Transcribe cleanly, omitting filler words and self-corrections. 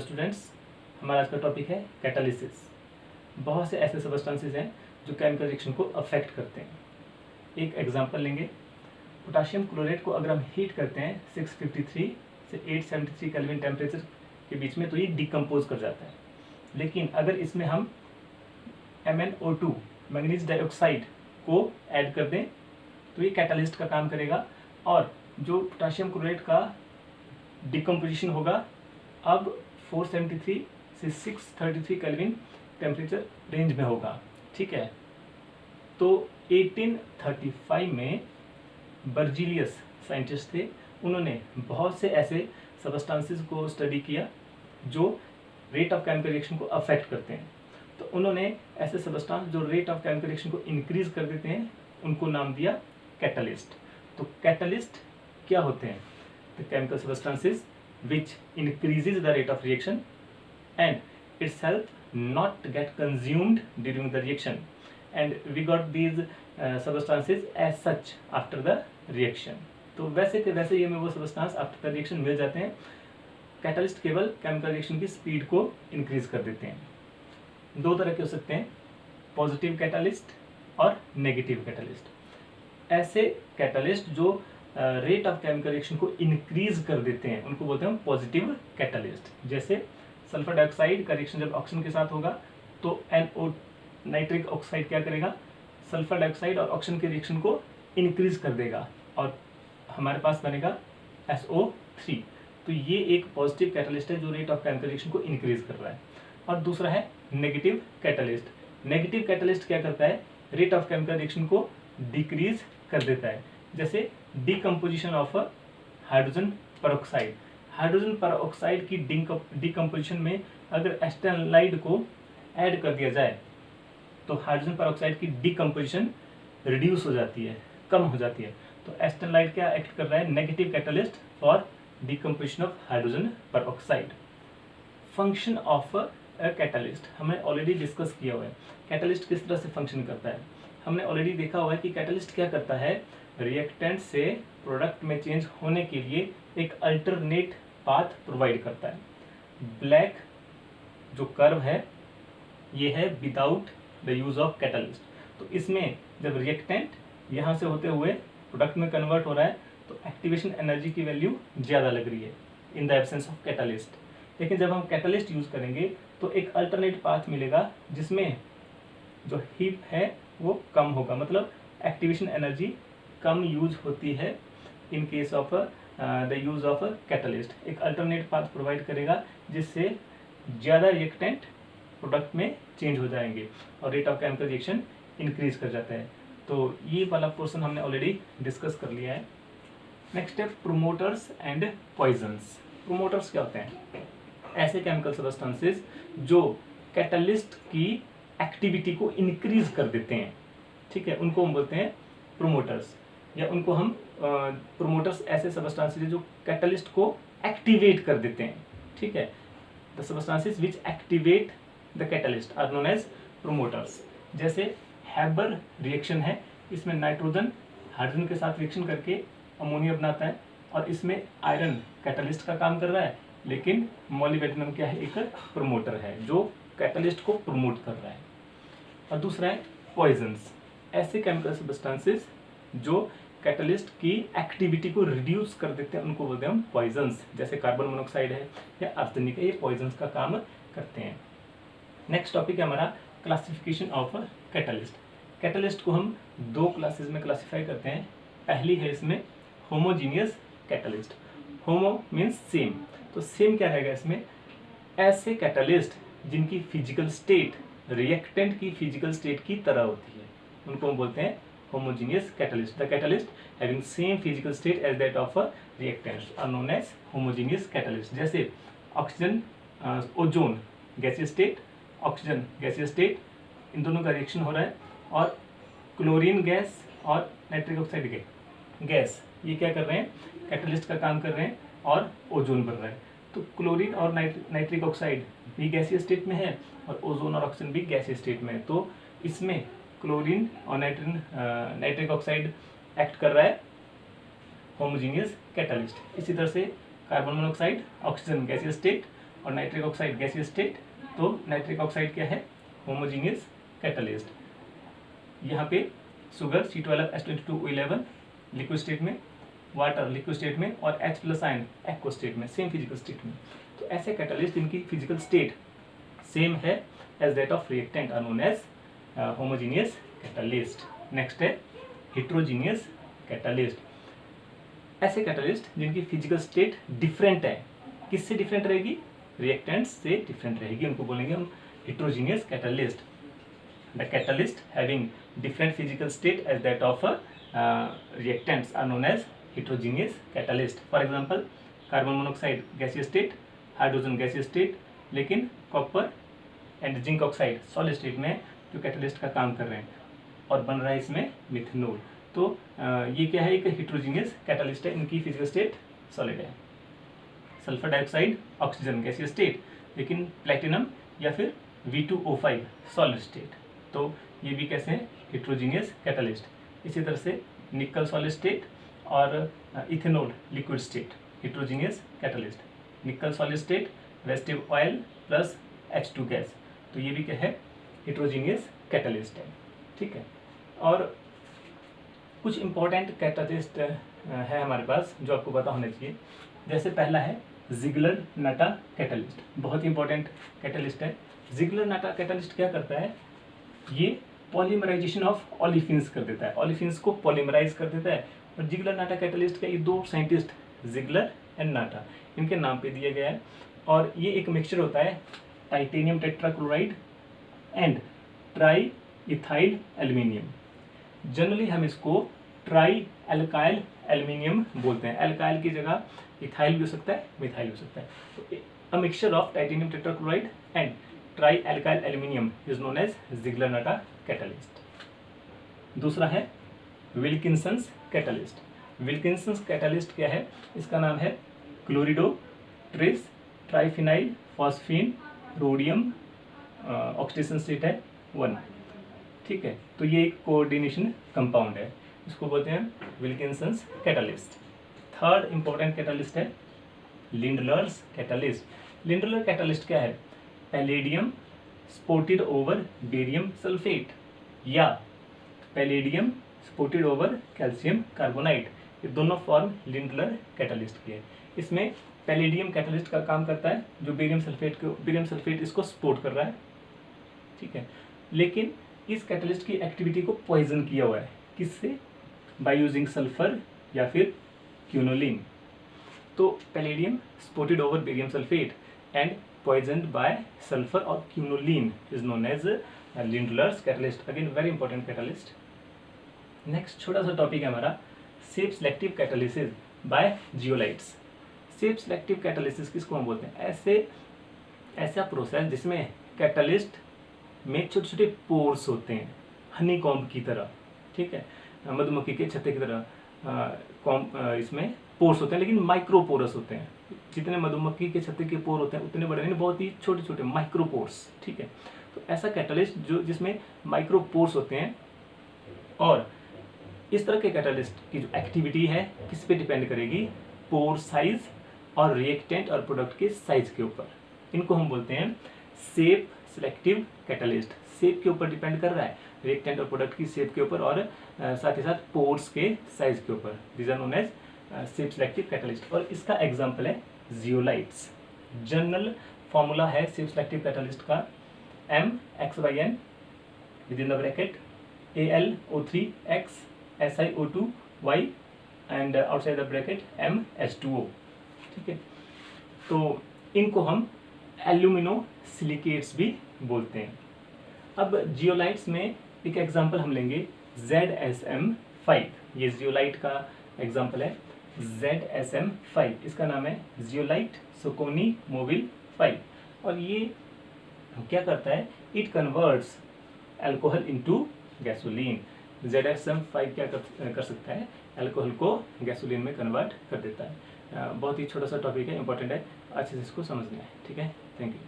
Students, हमारा आज का टॉपिक है कैटालिसिस। बहुत से ऐसे सबस्टेंसेस हैं जो केमिकल रिएक्शन को अफेक्ट करते हैं। एक एग्जांपल लेंगे, पोटाशियम क्लोराइड को अगर हम हीट करते हैं 653 से 873 केल्विन टेम्परेचर के बीच में तो ये डिकम्पोज कर जाता है। लेकिन अगर इसमें हम MnO2 मैंगनीज डाइऑक्साइड को ऐड कर दें तो ये कैटालिस्ट का काम करेगा और जो पोटाशियम क्लोराइड का डिकम्पोजिशन होगा अब 473 से 633 केल्विन टेम्परेचर रेंज में होगा। ठीक है, तो 1835 में बर्जीलियस साइंटिस्ट थे, उन्होंने बहुत से ऐसे सबस्टेंसेस को स्टडी किया जो रेट ऑफ केमिकल रिएक्शन को अफेक्ट करते हैं। तो उन्होंने ऐसे सबस्टेंस जो रेट ऑफ केमिकल रिएक्शन को इंक्रीज कर देते हैं उनको नाम दिया कैटलिस्ट। तो कैटलिस्ट क्या होते हैं? The chemical substances which increases the rate of reaction and itself not get consumed during the reaction, and we got these substances as such after the reaction। तो वैसे के वैसे ये हमें वो सबस्टेंस आफ्टर द रिएक्शन मिल जाते हैं। Catalyst केवल केमिकल रिएक्शन की स्पीड को इंक्रीज कर देते हैं। दो तरह के हो सकते हैं, पॉजिटिव कैटलिस्ट और नेगेटिव कैटलिस्ट। ऐसे कैटलिस्ट जो रेट ऑफ केमिकल रिएक्शन को इंक्रीज कर देते हैं उनको बोलते हैं पॉजिटिव कैटलिस्ट। जैसे सल्फर डाइऑक्साइड का रिएक्शन जब ऑक्सीजन के साथ होगा तो NO नाइट्रिक ऑक्साइड क्या करेगा, सल्फर डाइऑक्साइड और ऑक्सीजन के रिएक्शन को इंक्रीज कर देगा और हमारे पास बनेगा SO3। तो ये एक पॉजिटिव कैटलिस्ट है जो रेट ऑफ केमिकल रिएक्शन को इंक्रीज कर रहा है। और दूसरा है नेगेटिव कैटलिस्ट। नेगेटिव कैटलिस्ट क्या करता है, रेट ऑफ केमिकल रिएक्शन को डिक्रीज कर देता है। जैसे decomposition of hydrogen peroxide. Hydrogen peroxide की डिकम्पोजिशन में अगर एस्टेनलाइड को ऐड कर दिया जाए तो हाइड्रोजन परऑक्साइड की डिकम्पोजिशन रिड्यूस हो जाती है, कम हो जाती है। तो एस्टेनलाइड क्या एक्ट कर रहा है, negative catalyst for decomposition of hydrogen peroxide. Function of a catalyst हमने ऑलरेडी डिस्कस किया हुआ है। कैटलिस्ट किस तरह से फंक्शन करता है हमने ऑलरेडी देखा हुआ है कि कैटलिस्ट क्या करता है, रिएक्टेंट से प्रोडक्ट में चेंज होने के लिए एक अल्टरनेट पाथ प्रोवाइड करता है। ब्लैक जो कर्व है ये है without the use of catalyst. तो इसमें जब रिएक्टेंट यहाँ से होते हुए प्रोडक्ट में कन्वर्ट हो रहा है तो एक्टिवेशन एनर्जी की वैल्यू ज़्यादा लग रही है in the absence of catalyst. लेकिन जब हम कैटलिस्ट यूज़ करेंगे तो एक अल्टरनेट पाथ मिलेगा जिसमें जो हीट है वो कम होगा, मतलब एक्टिवेशन एनर्जी कम यूज होती है in case of the use of catalyst. एक अल्टरनेट पाथ प्रोवाइड करेगा जिससे ज़्यादा रिएक्टेंट प्रोडक्ट में चेंज हो जाएंगे और rate of chemical reaction increase कर जाता है। तो ये वाला पोर्शन हमने ऑलरेडी डिस्कस कर लिया है। नेक्स्ट है प्रोमोटर्स एंड पॉइजन्स। प्रोमोटर्स क्या होते हैं, ऐसे केमिकल सबस्टेंसेस जो कैटलिस्ट की एक्टिविटी को इंक्रीज कर देते हैं। ठीक है, उनको हम बोलते हैं प्रोमोटर्स, या उनको हम प्रोमोटर्स ऐसे सबस्टेंसेस जो कैटलिस्ट को एक्टिवेट कर देते हैं। ठीक है, the substances which activate the catalyst are known as promoters. जैसे हैबर रिएक्शन है, इसमें नाइट्रोजन हाइड्रोजन के साथ रिएक्शन करके अमोनिया बनाता है और इसमें आयरन कैटलिस्ट का काम कर रहा है, लेकिन मोलिब्डेनम क्या है, एक प्रोमोटर है जो कैटलिस्ट को प्रमोट कर रहा है। और दूसरा है पॉइजन्स। ऐसे केमिकल सबस्टेंसेस जो कैटलिस्ट की एक्टिविटी को रिड्यूस कर देते हैं उनको बोलते हैं हम पॉइजन्स। जैसे कार्बन मोनोऑक्साइड है या आर्सेनिक है, ये पॉइजन्स का काम करते हैं। नेक्स्ट टॉपिक है हमारा क्लासिफिकेशन ऑफ कैटलिस्ट। कैटलिस्ट को हम दो क्लासेस में क्लासीफाई करते हैं। पहली है इसमें homogeneous catalyst. Homo means same, तो सेम क्या रहेगा इसमें, ऐसे कैटलिस्ट जिनकी फिजिकल स्टेट रिएक्टेंट की फिजिकल स्टेट की तरह होती है उनको हम बोलते हैं homogeneous catalyst. The catalyst having same physical state as that of reactants are known as homogeneous catalyst. जैसे ऑक्सीजन ओजोन गैसीय स्टेट, ऑक्सीजन गैसीय स्टेट, इन दोनों का रिएक्शन हो रहा है और क्लोरीन गैस और नाइट्रिक ऑक्साइड गैस ये क्या कर रहे हैं, कैटलिस्ट का काम कर रहे हैं और ओजोन बन रहा है। तो क्लोरीन और नाइट्रिक ऑक्साइड भी गैसीय स्टेट में है और ओजोन और ऑक्सीजन भी गैसीय स्टेट में है। तो इसमें क्लोरीन और नाइट्रिक ऑक्साइड एक्ट कर रहा है होमोजीनियस कैटलिस्ट। इसी तरह से कार्बन मोनोऑक्साइड, ऑक्सीजन गैसीय स्टेट और नाइट्रिक ऑक्साइड गैसीय स्टेट, तो नाइट्रिक ऑक्साइड क्या है, होमोजीनियस कैटलिस्ट। यहाँ पे शुगर C12H22O11 लिक्विड स्टेट में, वाटर लिक्विड स्टेट में और H+ आयन एक्वस स्टेट में, सेम फिजिकल स्टेट में। तो ऐसे कैटलिस्ट इनकी फिजिकल स्टेट सेम है as that of reactant are known as homogeneous catalyst. Next है हेट्रोजीनियस कैटलिस्ट। ऐसे कैटलिस्ट जिनकी फिजिकल स्टेट डिफरेंट है, किससे डिफरेंट रहेगी, रिएक्टेंट्स से डिफरेंट रहेगी, उनको बोलेंगे हम heterogeneous catalyst. The catalyst having different physical state as that of reactants are known as heterogeneous catalyst. For example, carbon monoxide गैसीय स्टेट, हाइड्रोजन गैसीय स्टेट, लेकिन copper and zinc oxide solid state में जो catalyst का काम कर रहे हैं और बन रहा है इसमें मिथेनॉल। तो ये क्या है, एक हेट्रोजीनियस कैटलिस्ट है, इनकी फिजिकल स्टेट सॉलिड है। सल्फर डाइऑक्साइड ऑक्सीजन गैसीय स्टेट, लेकिन प्लेटिनम या फिर V2O5 सॉलिड स्टेट, तो ये भी कैसे हैं, हेट्रोजीनियस कैटलिस्ट। इसी तरह से निकल सॉलिड स्टेट और ethanol liquid state, heterogeneous catalyst. Nickel solid state residue oil plus H2 gas, तो ये भी क्या है, हेट्रोजीनियस कैटलिस्ट है। ठीक है, और कुछ इंपॉर्टेंट कैटलिस्ट है हमारे पास जो आपको पता होना चाहिए। जैसे पहला है जिगलर नाटा कैटलिस्ट, बहुत ही इंपॉर्टेंट कैटलिस्ट है। जिगलर नाटा कैटलिस्ट क्या करता है, ये पॉलीमराइजेशन ऑफ ओलिफिन्स कर देता है, ओलिफिन्स को पॉलीमराइज कर देता है। और जिगलर नाटा कैटलिस्ट का ये दो साइंटिस्ट जिगलर एंड नाटा, इनके नाम पे दिया गया है। और ये एक मिक्सचर होता है titanium tetrachloride and try ethyl aluminium. Generally हम इसको ट्राई एल्काइल एल्यूमिनियम बोलते हैं, एल्काइल की जगह इथाइल भी हो सकता है, मिथाइल हो सकता है। तो a mixture of titanium tetrachloride and tri alkyl aluminium is known as Ziegler Natta catalyst. दूसरा है विल्किंसंस कैटलिस्ट। विल्किंसंस कैटलिस्ट क्या है, इसका नाम है chlorido tris triphenyl phosphine rhodium, oxidation state है 1। ठीक है, तो ये एक कोऑर्डिनेशन कंपाउंड है, इसको बोलते हैं Wilkinson's catalyst. Third important catalyst है लिंडलर्स कैटलिस्ट। लिंडलर कैटलिस्ट क्या है, palladium supported over barium sulphate या palladium supported over calcium carbonite, ये दोनों फॉर्म लिंडलर कैटलिस्ट की है। इसमें पैलेडियम कैटलिस्ट का काम करता है, जो बेरियम सल्फेट इसको सपोर्ट कर रहा है। ठीक है, लेकिन इस कैटलिस्ट की एक्टिविटी को पॉइजन किया हुआ है, किससे, बाय यूजिंग सल्फर या फिर क्यूनोलिन। तो palladium supported over barium sulphate and poisoned by sulfur or quinoline is known as Lindlar's catalyst. Again very important catalyst. Next छोटा सा टॉपिक है हमारा shape selective catalysis by zeolites. Shape selective catalysis किसको हम बोलते हैं, ऐसा प्रोसेस जिसमें कैटालिस्ट में छोटे छोटे पोर्स होते हैं, हनी कॉम्ब की तरह। ठीक है, मधुमक्खी के छत्ते की तरह इसमें पोर्स होते हैं, लेकिन माइक्रोपोरस होते हैं। जितने मधुमक्खी के छत्ते के पोर होते हैं उतने बड़े नहीं, बहुत ही छोटे छोटे माइक्रोपोर्स। ठीक है, तो ऐसा कैटालिस्ट जो जिसमें माइक्रोपोर्स होते हैं, और इस तरह के कैटालिस्ट की जो एक्टिविटी है किस पे डिपेंड करेगी, पोर साइज और रिएक्टेंट और प्रोडक्ट के साइज के ऊपर। इनको हम बोलते हैं सेफ सिलेक्टिव कैटालिस्ट। शेप के ऊपर डिपेंड कर रहा है, रिएक्टेंट और प्रोडक्ट की शेप के ऊपर और साथ ही साथ पोर्स के साइज के ऊपर। These are known as shape selective catalyst. और इसका एग्जांपल है जियोलाइट्स। जनरल फॉर्मूला है शेप सिलेक्टिव कैटालिस्ट का MX/N with in the bracket AlO3X SiO2Y and outside the bracket MH2O। ठीक है, तो इनको हम एल्यूमिनो सिलिकेट्स भी बोलते हैं। अब जियोलाइट्स में एक एग्जांपल हम लेंगे ZSM5। ये जियोलाइट का एग्जांपल है ZSM5, इसका नाम है जियोलाइट सोकोनी मोबिल 5। और ये क्या करता है, it converts alcohol into gasoline. ZSM5 क्या कर सकता है, अल्कोहल को गैसोलीन में कन्वर्ट कर देता है। बहुत ही छोटा सा टॉपिक है, इंपॉर्टेंट है, अच्छे से इसको समझना है। ठीक है, थैंक यू।